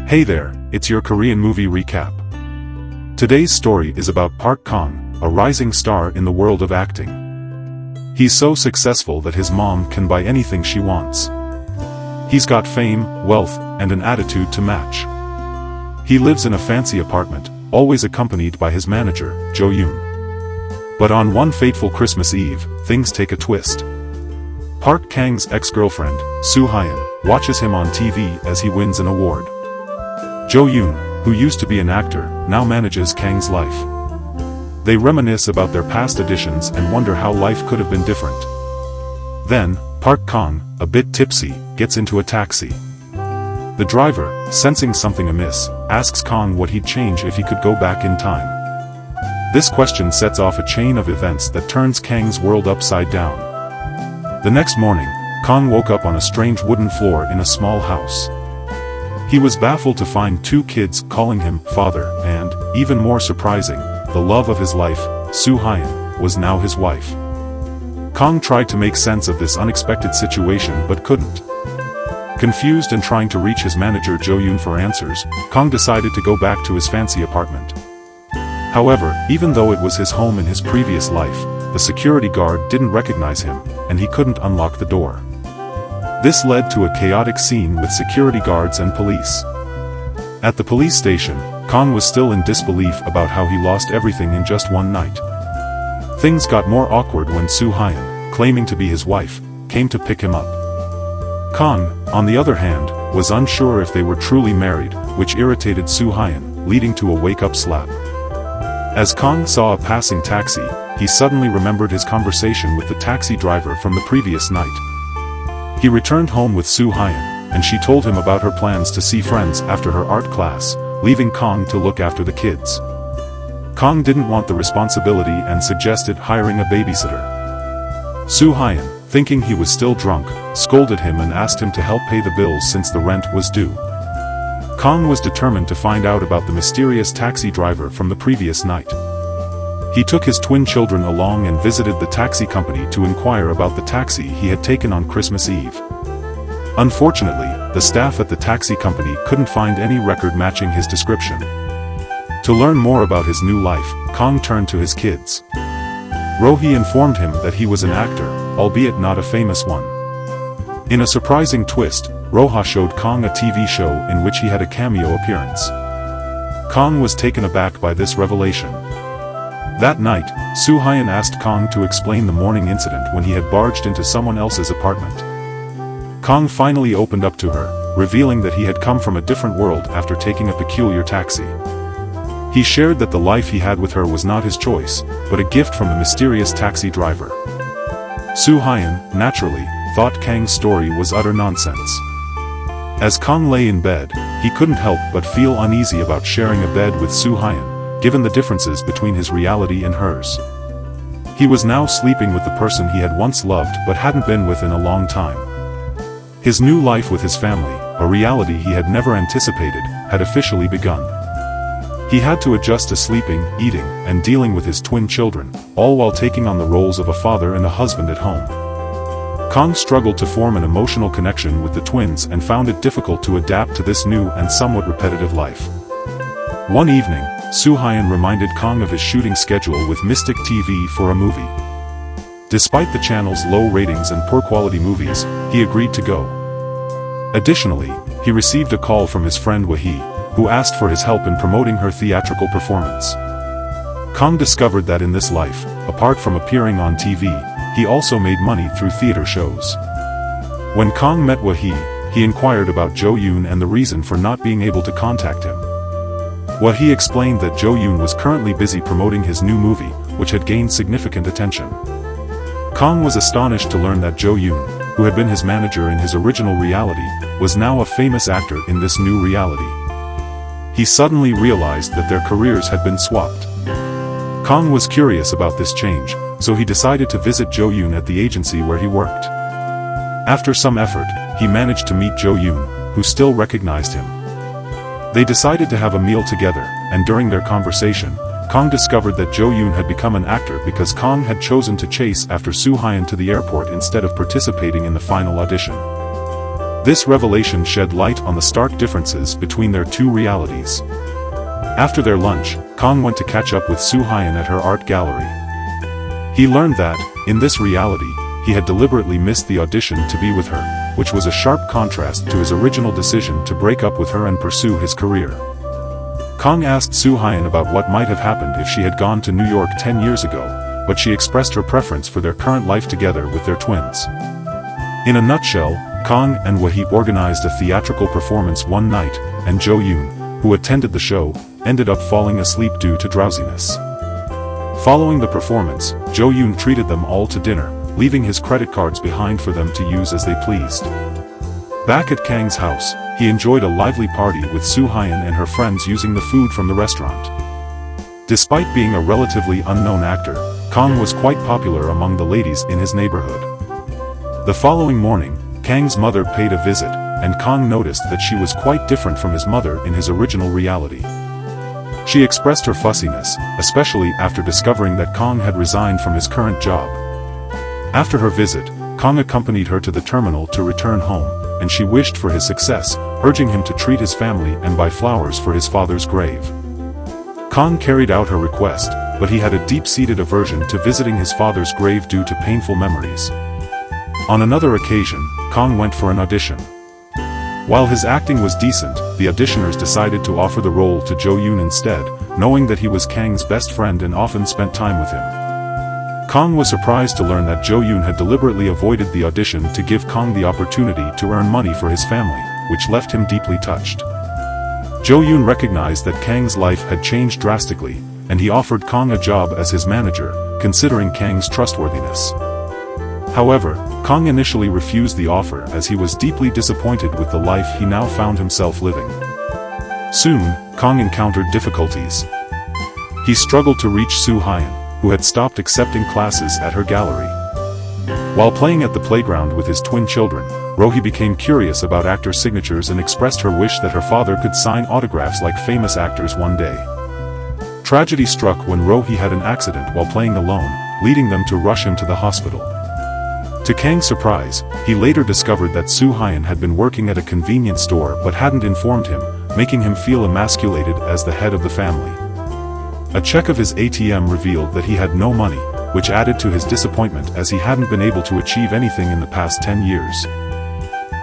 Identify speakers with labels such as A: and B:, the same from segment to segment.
A: Hey there, it's your Korean movie recap. Today's story is about Park Kang, a rising star in the world of acting. He's so successful that his mom can buy anything she wants. He's got fame, wealth, and an attitude to match. He lives in a fancy apartment, always accompanied by his manager, Do-yeon. But on one fateful Christmas Eve, things take a twist. Park Kang's ex-girlfriend, Soo-hyun, watches him on TV as he wins an award. Do-yeon, who used to be an actor, now manages Kang's life. They reminisce about their past auditions and wonder how life could have been different. Then, Park Kang, a bit tipsy, gets into a taxi. The driver, sensing something amiss, asks Kang what he'd change if he could go back in time. This question sets off a chain of events that turns Kang's world upside down. The next morning, Kang woke up on a strange wooden floor in a small house. He was baffled to find two kids calling him father and, even more surprising, the love of his life, Soo-hyun, was now his wife. Kang tried to make sense of this unexpected situation but couldn't. Confused and trying to reach his manager Do-yeon for answers, Kang decided to go back to his fancy apartment. However, even though it was his home in his previous life, the security guard didn't recognize him, and he couldn't unlock the door. This led to a chaotic scene with security guards and police. At the police station, Kang was still in disbelief about how he lost everything in just one night. Things got more awkward when Soo-hyun, claiming to be his wife, came to pick him up. Kang, on the other hand, was unsure if they were truly married, which irritated Soo-hyun, leading to a wake-up slap. As Kang saw a passing taxi, he suddenly remembered his conversation with the taxi driver from the previous night. He returned home with Soo-hyun, and she told him about her plans to see friends after her art class, leaving Kang to look after the kids. Kang didn't want the responsibility and suggested hiring a babysitter. Soo-hyun, thinking he was still drunk, scolded him and asked him to help pay the bills since the rent was due. Kang was determined to find out about the mysterious taxi driver from the previous night. He took his twin children along and visited the taxi company to inquire about the taxi he had taken on Christmas Eve. Unfortunately, the staff at the taxi company couldn't find any record matching his description. To learn more about his new life, Kang turned to his kids. Rohee informed him that he was an actor, albeit not a famous one. In a surprising twist, Roha showed Kang a TV show in which he had a cameo appearance. Kang was taken aback by this revelation. That night, Soo-hyun asked Kang to explain the morning incident when he had barged into someone else's apartment. Kang finally opened up to her, revealing that he had come from a different world after taking a peculiar taxi. He shared that the life he had with her was not his choice, but a gift from the mysterious taxi driver. Soo-hyun, naturally, thought Kang's story was utter nonsense. As Kang lay in bed, he couldn't help but feel uneasy about sharing a bed with Soo-hyun, given the differences between his reality and hers. He was now sleeping with the person he had once loved but hadn't been with in a long time. His new life with his family, a reality he had never anticipated, had officially begun. He had to adjust to sleeping, eating, and dealing with his twin children, all while taking on the roles of a father and a husband at home. Kang struggled to form an emotional connection with the twins and found it difficult to adapt to this new and somewhat repetitive life. One evening, Soo-hyun reminded Kang of his shooting schedule with Mystic TV for a movie. Despite the channel's low ratings and poor quality movies, he agreed to go. Additionally, he received a call from his friend Wahee, who asked for his help in promoting her theatrical performance. Kang discovered that in this life, apart from appearing on TV, he also made money through theater shows. When Kang met Wahee, he inquired about Do-yeon and the reason for not being able to contact him. Wahee explained that Do-yeon was currently busy promoting his new movie, which had gained significant attention. Kang was astonished to learn that Do-yeon, who had been his manager in his original reality, was now a famous actor in this new reality. He suddenly realized that their careers had been swapped. Kang was curious about this change, so he decided to visit Do-yeon at the agency where he worked. After some effort, he managed to meet Do-yeon, who still recognized him. They decided to have a meal together, and during their conversation, Kang discovered that Do-yeon had become an actor because Kang had chosen to chase after Soo-hyun to the airport instead of participating in the final audition. This revelation shed light on the stark differences between their two realities. After their lunch, Kang went to catch up with Soo-hyun at her art gallery. He learned that, in this reality, he had deliberately missed the audition to be with her, which was a sharp contrast to his original decision to break up with her and pursue his career. Kang asked Soo-hyun about what might have happened if she had gone to New York 10 years ago, but she expressed her preference for their current life together with their twins. In a nutshell, Kang and Wahee organized a theatrical performance one night, and Do-yeon, who attended the show, ended up falling asleep due to drowsiness. Following the performance, Do-yeon treated them all to dinner, leaving his credit cards behind for them to use as they pleased. Back at Kang's house, he enjoyed a lively party with Soo-hyun and her friends using the food from the restaurant. Despite being a relatively unknown actor, Kang was quite popular among the ladies in his neighborhood. The following morning, Kang's mother paid a visit, and Kang noticed that she was quite different from his mother in his original reality. She expressed her fussiness, especially after discovering that Kang had resigned from his current job. After her visit, Kang accompanied her to the terminal to return home, and she wished for his success, urging him to treat his family and buy flowers for his father's grave. Kang carried out her request, but he had a deep-seated aversion to visiting his father's grave due to painful memories. On another occasion, Kang went for an audition. While his acting was decent, the auditioners decided to offer the role to Do-yeon instead, knowing that he was Kang's best friend and often spent time with him. Kang was surprised to learn that Do-yeon had deliberately avoided the audition to give Kang the opportunity to earn money for his family, which left him deeply touched. Do-yeon recognized that Kang's life had changed drastically, and he offered Kang a job as his manager, considering Kang's trustworthiness. However, Kang initially refused the offer as he was deeply disappointed with the life he now found himself living. Soon, Kang encountered difficulties. He struggled to reach Soo-hyun, who had stopped accepting classes at her gallery. While playing at the playground with his twin children, Rohee became curious about actor signatures and expressed her wish that her father could sign autographs like famous actors one day. Tragedy struck when Rohee had an accident while playing alone, leading them to rush him to the hospital. To Kang's surprise, he later discovered that Soo-hyun had been working at a convenience store but hadn't informed him, making him feel emasculated as the head of the family. A check of his ATM revealed that he had no money, which added to his disappointment as he hadn't been able to achieve anything in the past 10 years.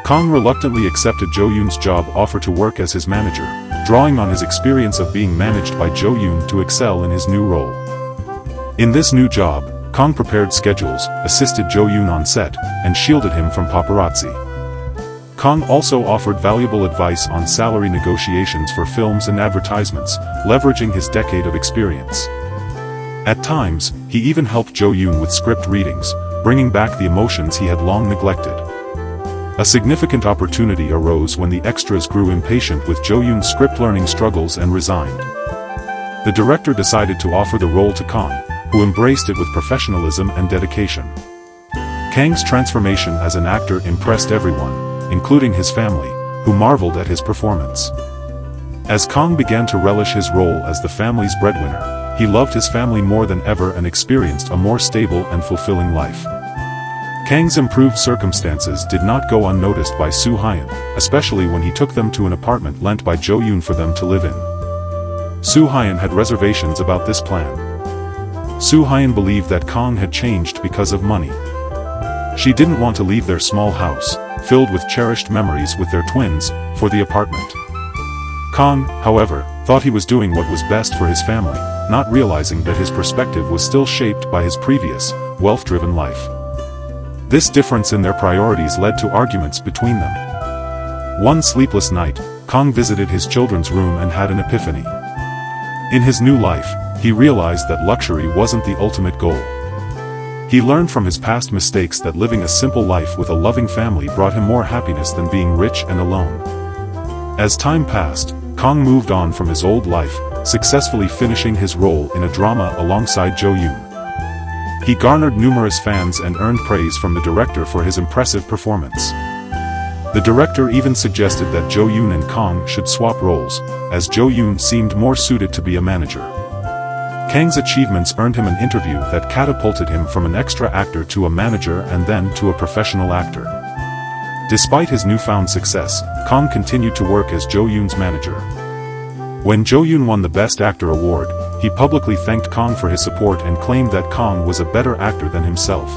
A: Kang reluctantly accepted Do-yeon's job offer to work as his manager, drawing on his experience of being managed by Do-yeon to excel in his new role. In this new job, Kang prepared schedules, assisted Do-yeon on set, and shielded him from paparazzi. Kang also offered valuable advice on salary negotiations for films and advertisements, leveraging his decade of experience. At times, he even helped Do-yeon with script readings, bringing back the emotions he had long neglected. A significant opportunity arose when the extras grew impatient with Do-yeon's script learning struggles and resigned. The director decided to offer the role to Kang, who embraced it with professionalism and dedication. Kang's transformation as an actor impressed everyone, including his family, who marveled at his performance. As Kang began to relish his role as the family's breadwinner, he loved his family more than ever and experienced a more stable and fulfilling life. Kang's improved circumstances did not go unnoticed by Soo-hyun, especially when he took them to an apartment lent by Do-yeon for them to live in. Soo-hyun had reservations about this plan. Soo-hyun believed that Kang had changed because of money. She didn't want to leave their small house, filled with cherished memories with their twins, for the apartment. Kang, however, thought he was doing what was best for his family, not realizing that his perspective was still shaped by his previous, wealth-driven life. This difference in their priorities led to arguments between them. One sleepless night, Kang visited his children's room and had an epiphany. In his new life, he realized that luxury wasn't the ultimate goal. He learned from his past mistakes that living a simple life with a loving family brought him more happiness than being rich and alone. As time passed, Kang moved on from his old life, successfully finishing his role in a drama alongside Do-yeon. He garnered numerous fans and earned praise from the director for his impressive performance. The director even suggested that Do-yeon and Kang should swap roles, as Do-yeon seemed more suited to be a manager. Kang's achievements earned him an interview that catapulted him from an extra actor to a manager and then to a professional actor. Despite his newfound success, Kang continued to work as Do-yeon's manager. When Do-yeon won the Best Actor award, he publicly thanked Kang for his support and claimed that Kang was a better actor than himself.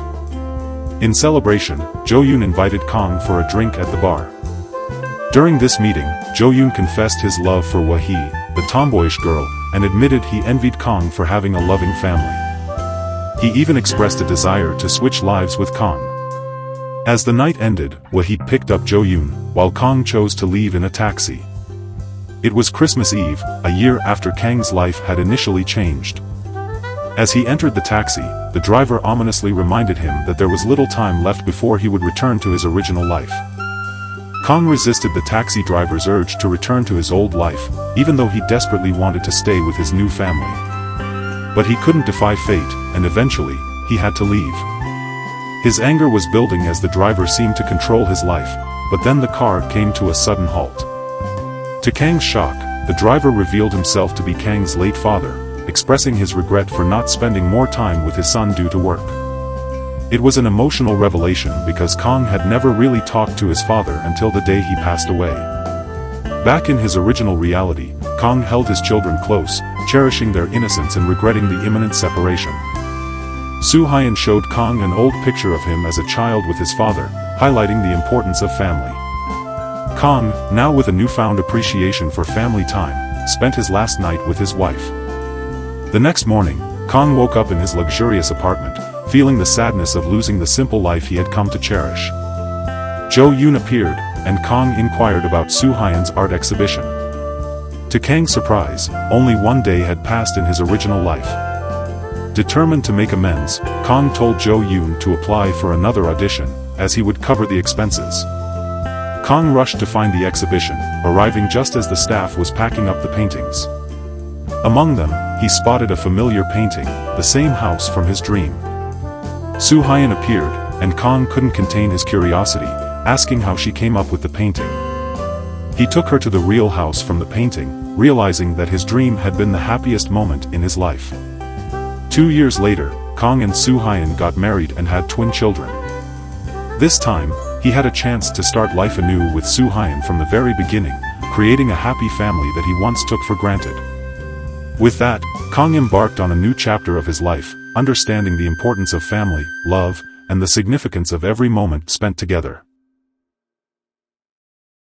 A: In celebration, Do-yeon invited Kang for a drink at the bar. During this meeting, Do-yeon confessed his love for Woo-hee, the tomboyish girl, and admitted he envied Kang for having a loving family. He even expressed a desire to switch lives with Kang. As the night ended, Woo-hee picked up Do-yeon, while Kang chose to leave in a taxi. It was Christmas Eve, a year after Kang's life had initially changed. As he entered the taxi, the driver ominously reminded him that there was little time left before he would return to his original life. Kang resisted the taxi driver's urge to return to his old life, even though he desperately wanted to stay with his new family. But he couldn't defy fate, and eventually, he had to leave. His anger was building as the driver seemed to control his life, but then the car came to a sudden halt. To Kang's shock, the driver revealed himself to be Kang's late father, expressing his regret for not spending more time with his son due to work. It was an emotional revelation because Kang had never really talked to his father until the day he passed away. Back in his original reality, Kang held his children close, cherishing their innocence and regretting the imminent separation. Soo-hyun showed Kang an old picture of him as a child with his father, highlighting the importance of family. Kang, now with a newfound appreciation for family time, spent his last night with his wife. The next morning, Kang woke up in his luxurious apartment, feeling the sadness of losing the simple life he had come to cherish. Do-yeon appeared, and Kang inquired about Soo-hyun's art exhibition. To Kang's surprise, only one day had passed in his original life. Determined to make amends, Kang told Do-yeon to apply for another audition, as he would cover the expenses. Kang rushed to find the exhibition, arriving just as the staff was packing up the paintings. Among them, he spotted a familiar painting, the same house from his dream. Soo-hyun appeared, and Kang couldn't contain his curiosity, asking how she came up with the painting. He took her to the real house from the painting, realizing that his dream had been the happiest moment in his life. 2 years later, Kang and Soo-hyun got married and had twin children. This time, he had a chance to start life anew with Soo-hyun from the very beginning, creating a happy family that he once took for granted. With that, Kang embarked on a new chapter of his life, understanding the importance of family, love, and the significance of every moment spent together.